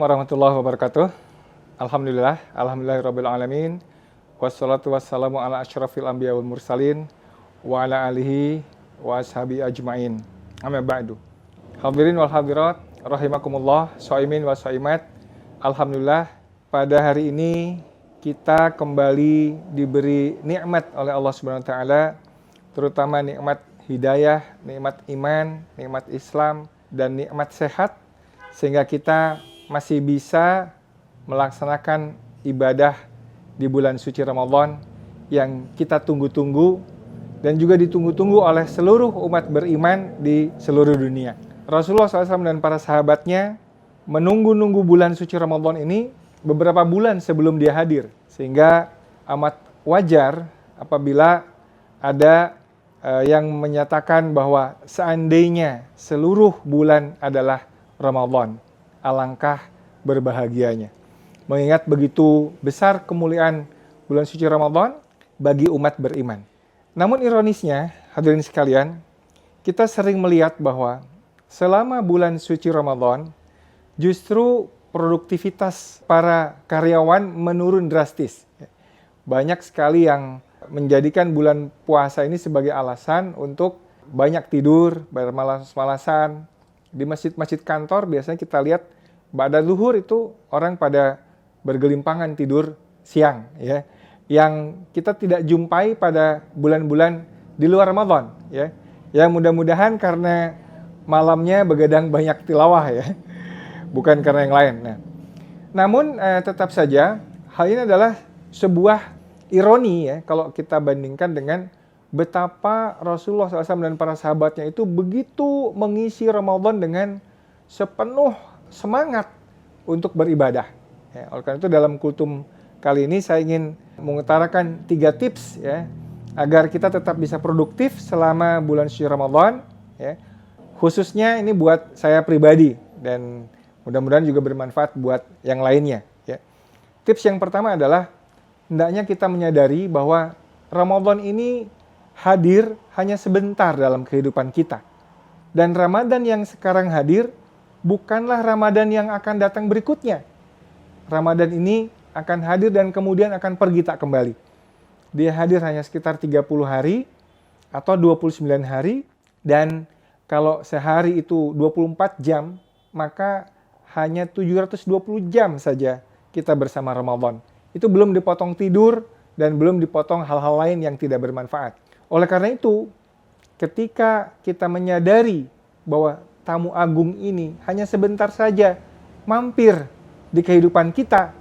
warahmatullahi wabarakatuh. Alhamdulillahirabbil alamin. Wassalatu wassalamu ala asyrafil anbiya wal mursalin wa ala alihi wa ashabi ajmain. Amma ba'du. Hadirin wal hadirat rahimakumullah, shaimin wa shaimat. Alhamdulillah, pada hari ini kita kembali diberi nikmat oleh Allah Subhanahu wa taala, terutama nikmat hidayah, nikmat iman, nikmat Islam dan nikmat sehat, sehingga kita masih bisa melaksanakan ibadah di bulan suci Ramadan yang kita tunggu-tunggu dan juga ditunggu-tunggu oleh seluruh umat beriman di seluruh dunia. Rasulullah SAW dan para sahabatnya menunggu-nunggu bulan suci Ramadan ini beberapa bulan sebelum dia hadir, sehingga amat wajar apabila ada yang menyatakan bahwa seandainya seluruh bulan adalah Ramadan, alangkah berbahagianya. Mengingat begitu besar kemuliaan bulan suci Ramadan bagi umat beriman. Namun ironisnya, hadirin sekalian, kita sering melihat bahwa selama bulan suci Ramadan, justru produktivitas para karyawan menurun drastis. Banyak sekali yang menjadikan bulan puasa ini sebagai alasan untuk banyak tidur, bermalas-malasan. Di masjid-masjid kantor biasanya kita lihat ba'da zuhur itu orang pada bergelimpangan tidur siang, ya, yang kita tidak jumpai pada bulan-bulan di luar Ramadan, ya. Ya mudah-mudahan karena malamnya begadang banyak tilawah, ya, bukan karena yang lain. Nah, namun tetap saja hal ini adalah sebuah ironi, ya, kalau kita bandingkan dengan betapa Rasulullah SAW dan para sahabatnya itu begitu mengisi Ramadan dengan sepenuh semangat untuk beribadah. Ya, oleh karena itu dalam kultum kali ini saya ingin mengutarakan 3 tips, ya, agar kita tetap bisa produktif selama bulan suci Ramadan. Ya. Khususnya ini buat saya pribadi dan mudah-mudahan juga bermanfaat buat yang lainnya. Ya. Tips yang pertama adalah hendaknya kita menyadari bahwa Ramadan ini hadir hanya sebentar dalam kehidupan kita. Dan Ramadan yang sekarang hadir bukanlah Ramadan yang akan datang berikutnya. Ramadan ini akan hadir dan kemudian akan pergi tak kembali. Dia hadir hanya sekitar 30 hari atau 29 hari, dan kalau sehari itu 24 jam, maka hanya 720 jam saja kita bersama Ramadan. Itu belum dipotong tidur dan belum dipotong hal-hal lain yang tidak bermanfaat. Oleh karena itu, ketika kita menyadari bahwa tamu agung ini hanya sebentar saja mampir di kehidupan kita,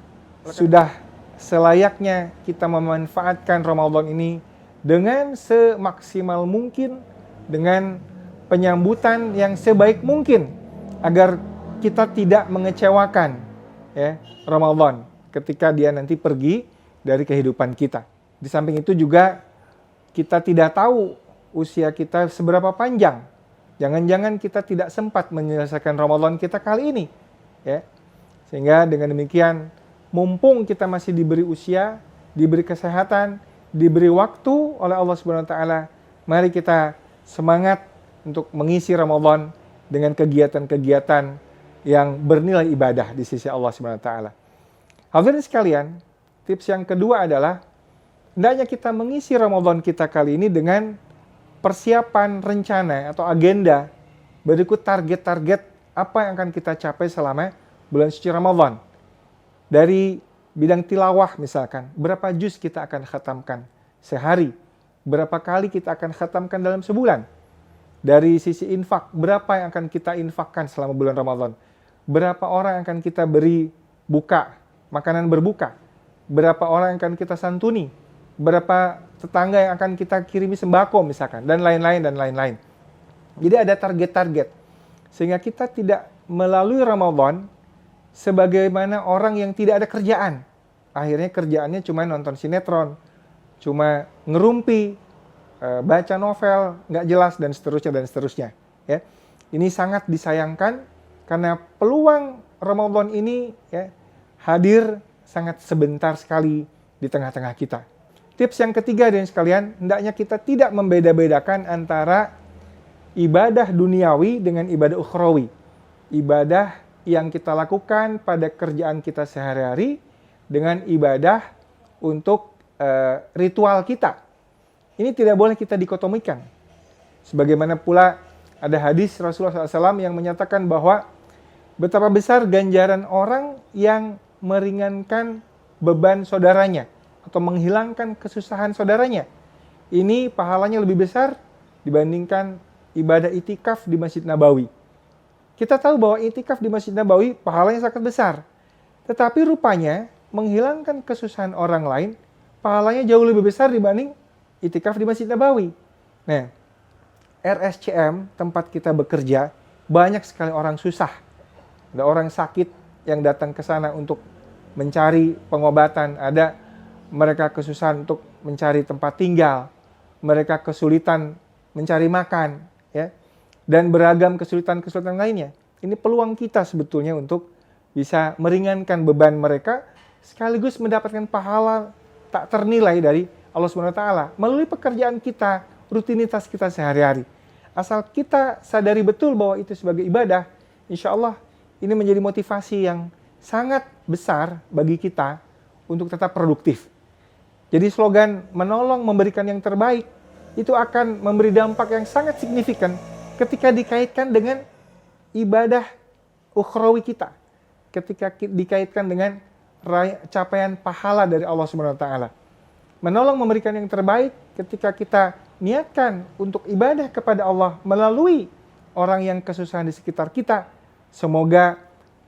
sudah selayaknya kita memanfaatkan Ramadan ini dengan semaksimal mungkin, dengan penyambutan yang sebaik mungkin, agar kita tidak mengecewakan, ya, Ramadan ketika dia nanti pergi dari kehidupan kita. Di samping itu juga kita tidak tahu usia kita seberapa panjang. Jangan-jangan kita tidak sempat menyelesaikan Ramadan kita kali ini, ya. Sehingga dengan demikian, mumpung kita masih diberi usia, diberi kesehatan, diberi waktu oleh Allah Subhanahu wa taala, mari kita semangat untuk mengisi Ramadan dengan kegiatan-kegiatan yang bernilai ibadah di sisi Allah Subhanahu wa taala. Hadirin sekalian, tips yang kedua adalah hendaknya kita mengisi Ramadan kita kali ini dengan persiapan rencana atau agenda berikut target-target apa yang akan kita capai selama bulan suci Ramadan. Dari bidang tilawah misalkan, berapa juz kita akan khatamkan sehari, berapa kali kita akan khatamkan dalam sebulan. Dari sisi infak, berapa yang akan kita infakkan selama bulan Ramadan. Berapa orang yang akan kita beri buka, makanan berbuka. Berapa orang yang akan kita santuni. Berapa tetangga yang akan kita kirimi sembako misalkan, dan lain-lain. Jadi ada target-target, sehingga kita tidak melalui Ramadan sebagaimana orang yang tidak ada kerjaan. Akhirnya kerjaannya cuma nonton sinetron, cuma ngerumpi, baca novel, nggak jelas, dan seterusnya. Ya. Ini sangat disayangkan karena peluang Ramadan ini, ya, hadir sangat sebentar sekali di tengah-tengah kita. Tips yang ketiga dan sekalian, hendaknya kita tidak membeda-bedakan antara ibadah duniawi dengan ibadah ukhrawi. Ibadah yang kita lakukan pada kerjaan kita sehari-hari dengan ibadah untuk ritual kita. Ini tidak boleh kita dikotomikan. Sebagaimana pula ada hadis Rasulullah SAW yang menyatakan bahwa betapa besar ganjaran orang yang meringankan beban saudaranya atau menghilangkan kesusahan saudaranya. Ini pahalanya lebih besar dibandingkan ibadah itikaf di Masjid Nabawi. Kita tahu bahwa itikaf di Masjid Nabawi pahalanya sangat besar. Tetapi rupanya menghilangkan kesusahan orang lain pahalanya jauh lebih besar dibanding itikaf di Masjid Nabawi. Nah, RSCM tempat kita bekerja banyak sekali orang susah. Ada orang sakit yang datang ke sana untuk mencari pengobatan, ada mereka kesusahan untuk mencari tempat tinggal, mereka kesulitan mencari makan, ya, dan beragam kesulitan-kesulitan lainnya. Ini peluang kita sebetulnya untuk bisa meringankan beban mereka, sekaligus mendapatkan pahala tak ternilai dari Allah SWT melalui pekerjaan kita, rutinitas kita sehari-hari. Asal kita sadari betul bahwa itu sebagai ibadah, insya Allah ini menjadi motivasi yang sangat besar bagi kita untuk tetap produktif. Jadi slogan menolong memberikan yang terbaik itu akan memberi dampak yang sangat signifikan ketika dikaitkan dengan ibadah ukhrawi kita. Ketika dikaitkan dengan capaian pahala dari Allah SWT. Menolong memberikan yang terbaik ketika kita niatkan untuk ibadah kepada Allah melalui orang yang kesusahan di sekitar kita. Semoga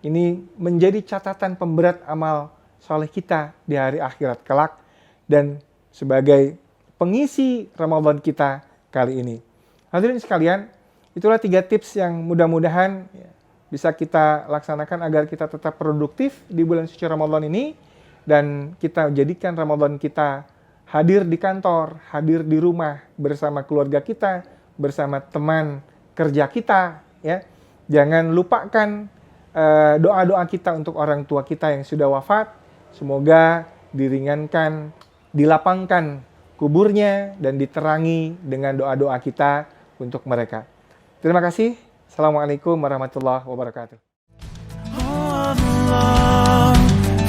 ini menjadi catatan pemberat amal soleh kita di hari akhirat kelak dan sebagai pengisi Ramadan kita kali ini. Hadirin sekalian, itulah 3 tips yang mudah-mudahan bisa kita laksanakan agar kita tetap produktif di bulan suci Ramadan ini dan kita jadikan Ramadan kita hadir di kantor, hadir di rumah bersama keluarga kita, bersama teman kerja kita, ya. Jangan lupakan doa-doa kita untuk orang tua kita yang sudah wafat. Semoga diringankan, dilapangkan kuburnya dan diterangi dengan doa-doa kita untuk mereka. Terima kasih. Assalamualaikum warahmatullahi wabarakatuh. Oh Allah,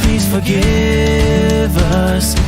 please forgive us